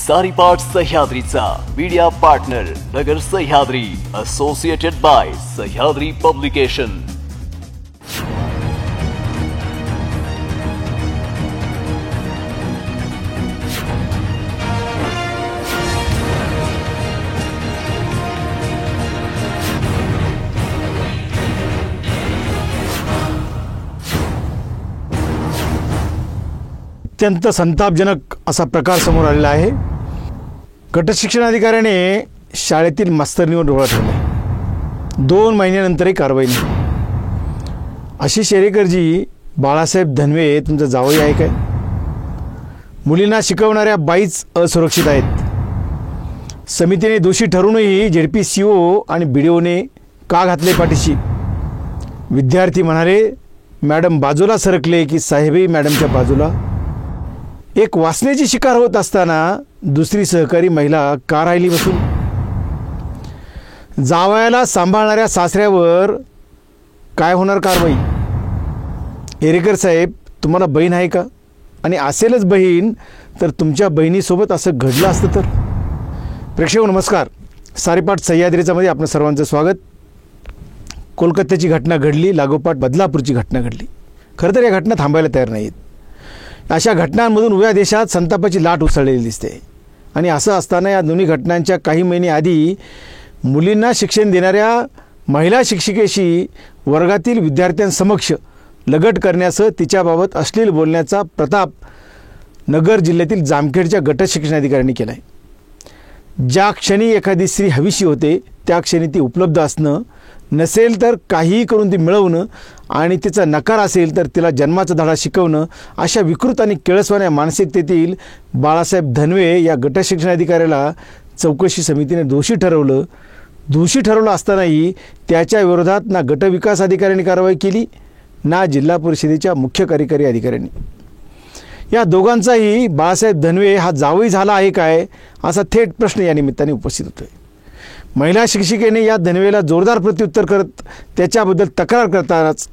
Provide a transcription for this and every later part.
सारीपाट सह्याद्रीचा media partner Nagar Sahyadri, associated by Sahyadri publication. अत्यंत संतापजनक असा प्रकार समोर आलेला आहे. गटशिक्षणाधिकाऱ्याने शाळेतील मास्तरनीवर डोळा ठेवला. 2 महिन्यानंतरही कारवाई नाही. आशिष शेरेकरजी, बाळासाहेब धनवे तुमचा जावई आहे काय? मुलींना शिकवणाऱ्या बाईच असुरक्षित आहेत. समितीने दोषी ठरूनही ZPCO आणि BDOने का घातले पाठीशी? विद्यार्थी म्हणाले, मॅडम बाजूला सरकले की साहेबही मॅडमच्या बाजूला. एक वासनेची शिकार होत असताना दुसरी सहकारी महिला का राहिली बसून? जावयाला सांभाळणाऱ्या सासऱ्यावर काय होणार कारवाई? एरेकर साहेब, तुम्हाला बहीण आहे का? आणि असेलच बहीण तर तुमच्या बहिणीसोबत असं घडलं असतं तर? प्रेक्षक नमस्कार, सारीपाट सह्याद्रीच्यामध्ये आपलं सर्वांचं स्वागत. कोलकात्याची घटना घडली, लागोपाठ बदलापूरची घटना घडली. खरं तर या घटना थांबायला तयार नाहीत. अशा घटनांमधून उभ्या देशात संतापाची लाट उसळलेली दिसते. आणि असं असताना या दोन्ही घटनांच्या काही महिने आधी मुलींना शिक्षण देणाऱ्या महिला शिक्षिकेशी वर्गातील विद्यार्थ्यांसमक्ष लगट करण्यासह तिच्याबाबत अश्लील बोलण्याचा प्रताप नगर जिल्ह्यातील जामखेडच्या गटशिक्षणाधिकाऱ्यांनी केला आहे. ज्या क्षणी एखादी स्त्री हवीशी होते त्या क्षणी ती उपलब्ध असणं, नसेल तर काहीही करून ती मिळवणं, आणि तिचा नकार असेल तर तिला जन्माचा धडा शिकवणं, अशा विकृत आणि किळसवाण्या मानसिकतेतील बाळासाहेब धनवे या गटशिक्षणाधिकाऱ्याला चौकशी समितीने दोषी ठरवलं. दोषी ठरवलं असतानाही त्याच्या विरोधात ना गटविकास अधिकाऱ्यांनी कारवाई केली ना जिल्हा परिषदेच्या मुख्य कार्यकारी अधिकाऱ्यांनी. या दोघांचाही बाळासाहेब धनवे हा जावई झाला आहे काय, असा थेट प्रश्न या निमित्ताने उपस्थित होतोय. महिला शिक्षिकेने या धनवेला जोरदार प्रत्युत्तर करत त्याच्याबद्दल तक्रार करतानाच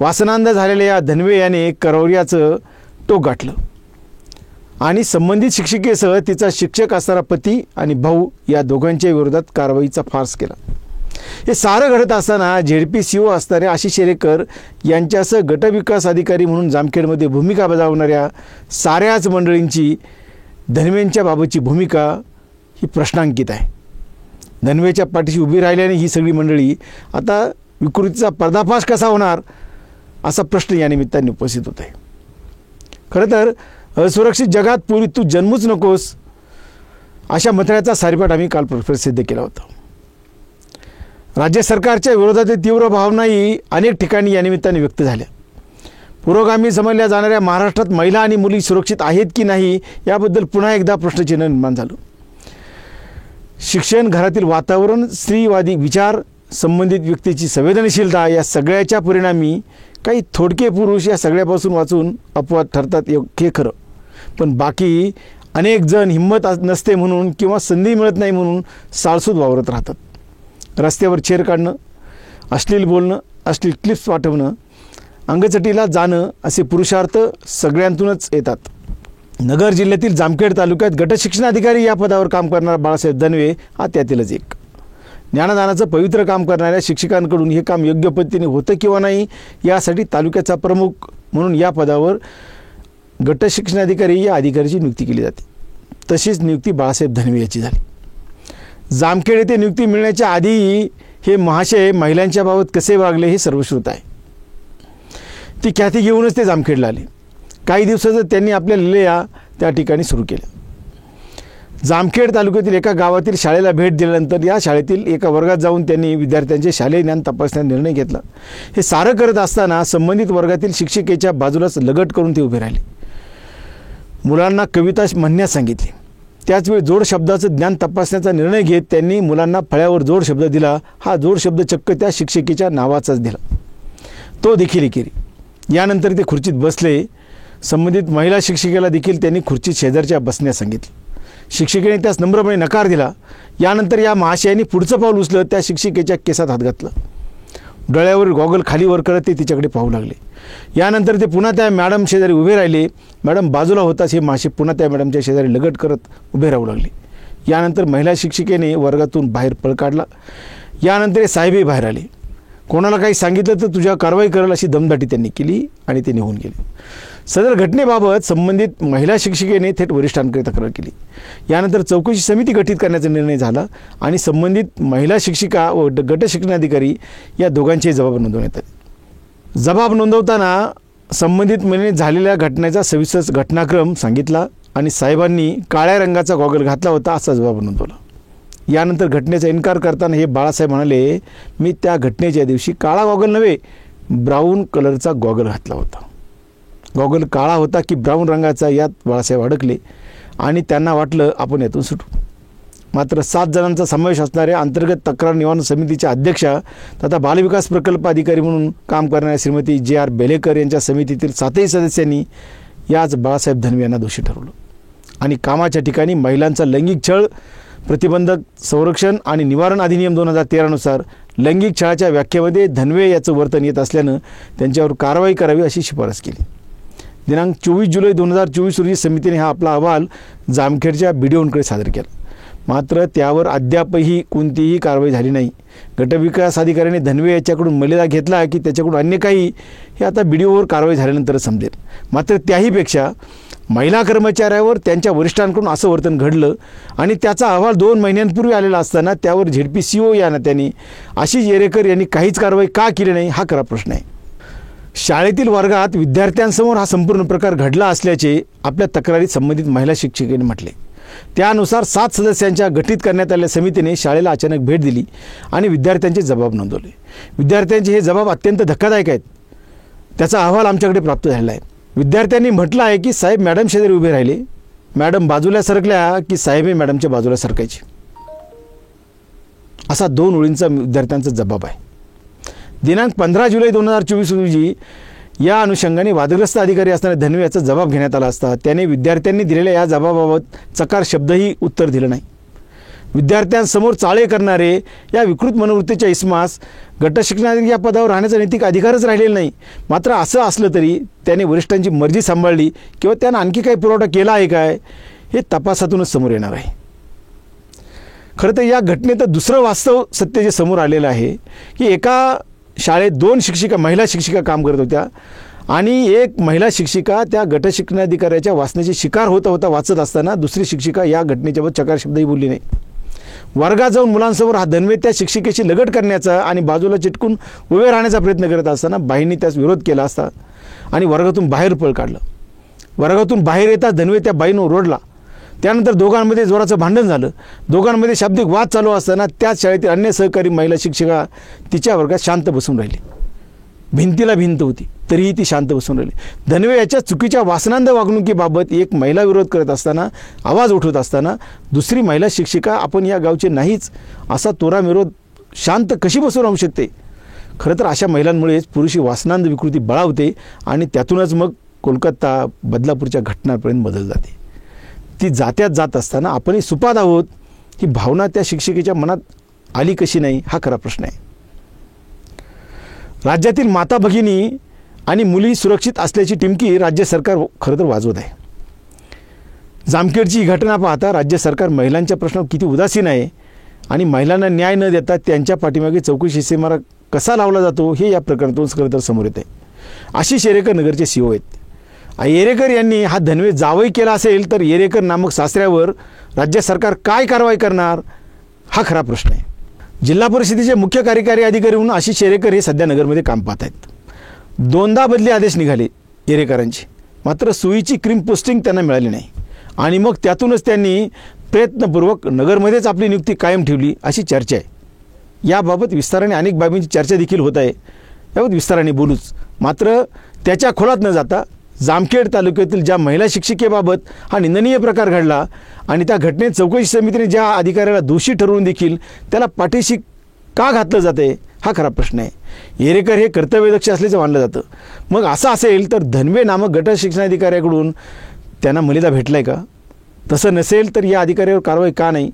वासनांध झालेल्या या धनवे याने करवऱ्याचं टोक गाठलं आणि संबंधित शिक्षिकेसह तिचा शिक्षक असणारा पती आणि भाऊ या दोघांच्या विरोधात कारवाईचा फार्स केला. हे सारं घडत असताना ZPCO असणाऱ्या आशिष शेरेकर यांच्यासह गटविकास अधिकारी म्हणून जामखेडमध्ये भूमिका बजावणाऱ्या साऱ्याच मंडळींची धनवेंच्या बाबतची भूमिका ही प्रश्नांकित आहे. धनवेच्या पाठीशी उभी राहिल्याने ही सगळी मंडळी आता विकृतीचा पर्दाफाश कसा होणार, असा प्रश्न या निमित्ताने उपस्थित होत आहे. खरं तर असुरक्षित जगात पूर्वी तू जन्मूच नकोस, अशा मथळ्याचा सारीपाट आम्ही काल प्रसिद्ध केला होता. राज्य सरकारच्या विरोधातील तीव्र भावनाही अनेक ठिकाणी या निमित्ताने व्यक्त झाल्या. पुरोगामी समजल्या जाणाऱ्या महाराष्ट्रात महिला आणि मुली सुरक्षित आहेत की नाही याबद्दल पुन्हा एकदा प्रश्नचिन्ह निर्माण झालं. शिक्षण, घरातील वातावरण, स्त्रीवादी विचार, संबंधित व्यक्तीची संवेदनशीलता या सगळ्याच्या परिणामी काही थोडके पुरुष या सगळ्यापासून वाचून अपवाद ठरतात हे खरं. पण बाकी अनेक जण हिंमत नसते म्हणून किंवा संधी मिळत नाही म्हणून साळसूद वावरत राहतात. रस्त्यावर छेड काढणं, अश्लील बोलणं, अश्लील क्लिप्स पाठवणं, अंगचटीला जाणं असे पुरुषार्थ सगळ्यांतूनच येतात. नगर जिल्ह्यातील जामखेड तालुक्यात गटशिक्षणाधिकारी या पदावर काम करणारा बाळासाहेब धनवे हा त्यातीलच एक. ज्ञानदानाचं पवित्र काम करणाऱ्या शिक्षकांकडून हे काम योग्य पद्धतीने होतं किंवा नाही यासाठी तालुक्याचा प्रमुख म्हणून या पदावर गटशिक्षणाधिकारी या अधिकाऱ्याची नियुक्ती केली जाते. तशीच नियुक्ती बाळासाहेब धनवे याची झाली. जामखेड येथे नियुक्ती मिळण्याच्या आधीही हे महाशय महिलांच्या बाबत कसे वागले हे सर्वश्रुत आहे. ती ख्याती घेऊनच ते जामखेडला आले. काही दिवसातच त्यांनी आपल्या लीला त्या ठिकाणी सुरू केल्या. जामखेड तालुक्यातील एका गावातील शाळेला भेट दिल्यानंतर या शाळेतील एका वर्गात जाऊन त्यांनी विद्यार्थ्यांचे शालेय ज्ञान तपासण्याचा निर्णय घेतला. हे सारं करत असताना संबंधित वर्गातील शिक्षिकेच्या बाजूलाच लगट करून ते उभे राहिले. मुलांना कविता म्हणण्यास सांगितली. त्याचवेळी जोड शब्दाचं ज्ञान तपासण्याचा निर्णय घेत त्यांनी मुलांना फळ्यावर जोड शब्द दिला. हा जोड शब्द चक्क त्या शिक्षिकेच्या नावाचाच दिला. तो देखील केली. यानंतर ते खुर्चीत बसले. संबंधित महिला शिक्षिकेला देखील त्यांनी खुर्चीत शेजारच्या बसण्यास सांगितलं. शिक्षिकेने त्यास नम्रपणे नकार दिला. यानंतर या महाशयांनी पुढचं पाऊल उचलत त्या शिक्षिकेच्या केसात हात घातला. डोळ्यावर गॉगल खाली वर करत ते तिच्याकडे पाहू लागले. यानंतर ते पुन्हा त्या मॅडम शेजारी उभे राहिले. मॅडम बाजूला होताच हे मासे पुन्हा त्या मॅडमच्या शेजारी लगट करत उभे राहू लागले. यानंतर महिला शिक्षिकेने वर्गातून बाहेर पळ काढला. यानंतर हे साहेबही बाहेर आले. कोणाला काही सांगितलं तर तुझ्या कारवाई करेल अशी दमदाटी त्यांनी केली आणि ते निघून गेले. सदर घटनेबाबत संबंधित महिला शिक्षिकेने थेट वरिष्ठांकडे तक्रार केली. यानंतर चौकशी समिती गठीत करण्याचा निर्णय झाला आणि संबंधित महिला शिक्षिका व गट शिक्षणाधिकारी या दोघांचे जबाब नोंदवण्यात आले. जबाब नोंदवताना संबंधित महिलेने झालेल्या घटनेचा सविस्तर घटनाक्रम सांगितला आणि साहेबांनी काळ्या रंगाचा गॉगल घातला होता असा जबाब नोंदवला. यानंतर घटनेचा इन्कार करताना हे बाळासाहेब म्हणाले, मी त्या घटनेच्या दिवशी काळा गॉगल नव्हे ब्राऊन कलरचा गॉगल घातला होता. गॉगल काळा होता की ब्राऊन रंगाचा यात बाळासाहेब अडकले आणि त्यांना वाटलं आपण यातून सुटू. मात्र 7 जणांचा समावेश असणाऱ्या अंतर्गत तक्रार निवारण समितीच्या अध्यक्षा तथा बालविकास प्रकल्प अधिकारी म्हणून काम करणाऱ्या श्रीमती JR बेलेकर यांच्या समितीतील 7ही सदस्यांनी याच बाळासाहेब धनवे यांना दोषी ठरवलं आणि कामाच्या ठिकाणी महिलांचा लैंगिक छळ प्रतिबंधक संरक्षण आणि निवारण अधिनियम 2013 नुसार लैंगिक छळाच्या व्याख्येमध्ये धनवे याचं वर्तन येत असल्यानं त्यांच्यावर कारवाई करावी अशी शिफारस केली. दिनांक 24 जुलै 2024 रोजी समितीने हा आपला अहवाल जामखेडच्या BDOंकडे सादर केला. मात्र त्यावर अद्यापही कोणतीही कारवाई झाली नाही. गटविकास अधिकाऱ्याने धनवे याच्याकडून मलिदा घेतला की त्याच्याकडून अन्य काही हे आता BDOवर कारवाई झाल्यानंतर समजेल. मात्र त्याहीपेक्षा महिला कर्मचाऱ्यावर त्यांच्या वरिष्ठांकडून असं वर्तन घडलं आणि त्याचा अहवाल 2 महिन्यांपूर्वी आलेला असताना त्यावर ZPCO या नात्याने आशिष येरेकर यांनी काहीच कारवाई का केली नाही हा खरा प्रश्न आहे. शाळेतील वर्गात विद्यार्थ्यांसमोर हा संपूर्ण प्रकार घडला असल्याचे आपल्या तक्रारीत संबंधित महिला शिक्षिकेने म्हटले. त्यानुसार 7 सदस्यांच्या गठीत करण्यात आलेल्या समितीने शाळेला अचानक भेट दिली आणि विद्यार्थ्यांचे जबाब नोंदवले. विद्यार्थ्यांचे हे जबाब अत्यंत धक्कादायक आहेत. त्याचा अहवाल आमच्याकडे प्राप्त झालेला आहे. विद्यार्थ्यांनी म्हटलं आहे की साहेब मॅडम शेजारी उभे राहिले, मॅडम बाजूला सरकल्या की साहेब हे मॅडमच्या बाजूला सरकायचे, असा 2 ओळींचा विद्यार्थ्यांचा जबाब आहे. दिनांक 15 जुलै 2024 रोजी या अनुषंगाने वादग्रस्त अधिकारी असणाऱ्या धनवे याचा जबाब घेण्यात आला असता त्याने विद्यार्थ्यांनी दिलेल्या या जबाबाबाबत चकार शब्दही उत्तर दिलं नाही. विद्यार्थ्यांसमोर चाळे करणारे या विकृत मनोवृत्तीच्या इसमास गट शिक्षणाधिकारी या पदावर राहण्याचा नैतिक अधिकारच राहिलेला नाही. मात्र असं असलं तरी त्याने वरिष्ठांची मर्जी सांभाळली किंवा त्यानं आणखी काही पुरवठा केला आहे काय हे तपासातूनच समोर येणार आहे. खरं तर या घटनेत दुसरं वास्तव सत्य जे समोर आलेलं आहे की एका शाळेत 2 शिक्षिका महिला शिक्षिका काम करत होत्या आणि एक महिला शिक्षिका त्या गट शिक्षणाधिकाऱ्याच्या वाचण्याची शिकार होता वाचत असताना दुसरी शिक्षिका या घटनेच्याबाबत चकार शब्दही बोलली नाही. वर्गात जाऊन मुलांसमोर हा धनवे त्या शिक्षिकेशी लगट करण्याचा आणि बाजूला चिटकून उभे राहण्याचा प्रयत्न करत असताना बाईंनी त्यास विरोध केला असता आणि वर्गातून बाहेर पळ काढलं. वर्गातून बाहेर येताच धनवे त्या बाईंवर ओरडला. त्यानंतर दोघांमध्ये जोराचं भांडण झालं. दोघांमध्ये शाब्दिक वाद चालू असताना त्याच शाळेतील अन्य सहकारी महिला शिक्षिका तिच्या वर्गात शांत बसून राहिली. भिंतीला भिंत होती तरीही ती शांत बसून राहिली. धनवे याच्या चुकीच्या वासनांध वागणुकीबाबत एक महिला विरोध करत असताना आवाज उठवत असताना दुसरी महिला शिक्षिका आपण या गावचे नाहीच असा तोरा विरोध शांत कशी बसून राहू शकते. खरं तर अशा महिलांमुळेच पुरुषी वासनांध विकृती बळावते आणि त्यातूनच मग कोलकाता बदलापूरच्या घटनांपर्यंत बदल जाते. ती जात्यात जात असताना आपणही सुपात आहोत ही भावना त्या शिक्षिकेच्या मनात आली कशी नाही हा खरा प्रश्न आहे. राज्यातील माता भगिनी आणि मुली सुरक्षित असल्याची टिमकी राज्य सरकार खरं तर वाजवत आहे. जामखेडची ही घटना पाहता राज्य सरकार महिलांच्या प्रश्नावर किती उदासीन आहे आणि महिलांना न्याय न देता त्यांच्या पाठीमागे चौकशी सीमारा कसा लावला जातो हे या प्रकरणातून खरं तर समोर येत आहे. आशिष येरेकर नगरचे CO आहेत. येरेकर यांनी हा धनवे जावई केला असेल तर येरेकर नामक सासऱ्यावर राज्य सरकार काय कारवाई करणार हा खरा प्रश्न आहे. जिल्हा परिषदेचे मुख्य कार्यकारी अधिकारी म्हणून आशिष येरेकर हे सध्या नगरमध्ये काम पाहत आहेत. 2दा बदली आदेश निघाले येरेकरांचे, मात्र सुईची क्रीम पोस्टिंग त्यांना मिळाली नाही आणि मग त्यातूनच त्यांनी प्रयत्नपूर्वक नगरमध्येच आपली नियुक्ती कायम ठेवली अशी चर्चा आहे. याबाबत विस्ताराने अनेक बाबींची चर्चा देखील होत आहे. याबाबत विस्ताराने बोलूच. मात्र त्याच्या खोलात न जाता जामखेड तालुक्यातील ज्या महिला शिक्षिकेबाबत हा निंदनीय प्रकार घडला आणि त्या घटनेत चौकशी समितीने ज्या अधिकाऱ्याला दोषी ठरवून देखील त्याला पाठीशी का घातलं जाते हा खरा प्रश्न आहे. येरेकर हे कर्तव्यदक्ष असल्याचं मानलं जातं. मग असं असेल तर धनवे नामक गट शिक्षणाधिकाऱ्याकडून त्यांना मलिदा भेटलाय का? तसं नसेल तर या अधिकाऱ्यावर कारवाई का नाही?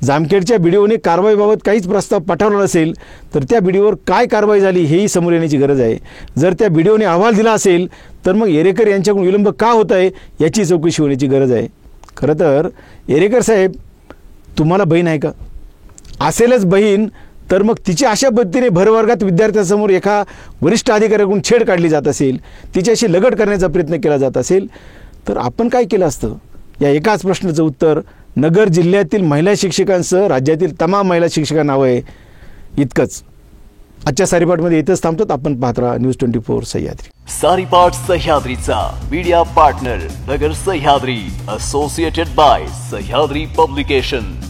जामखेडच्या बीडीओने कारवाईबाबत काहीच प्रस्ताव पाठवला नसेल तर त्या बीडीओवर काय कारवाई झाली हेही समोर येण्याची गरज आहे. जर त्या बीडीओने अहवाल दिला असेल तर मग येरेकर यांच्याकडून विलंब का होत आहे याची चौकशी होण्याची गरज आहे. खरं तर येरेकर साहेब, तुम्हाला बहीण आहे का? असेलच बहीण तर मग तिची अशा पद्धतीने भरवर्गात विद्यार्थ्यांसमोर एका वरिष्ठ अधिकाऱ्याकडून छेड काढली जात असेल, तिच्याशी लगट करण्याचा प्रयत्न केला जात असेल तर आपण काय केलं असतं? या एकाच प्रश्नाचं उत्तर नगर जिल्ह्यातील महिला शिक्षकांसह राज्यातील तमाम महिला शिक्षकांना हवं आहे. इतकंच. आजच्या सारीपाटमध्ये इथंच थांबतो. आपण पाहत राहा न्यूज 24 सह्याद्री. सारीपाट सह्याद्रीचा media partner Nagar Sahyadri, associated by Sahyadri publication.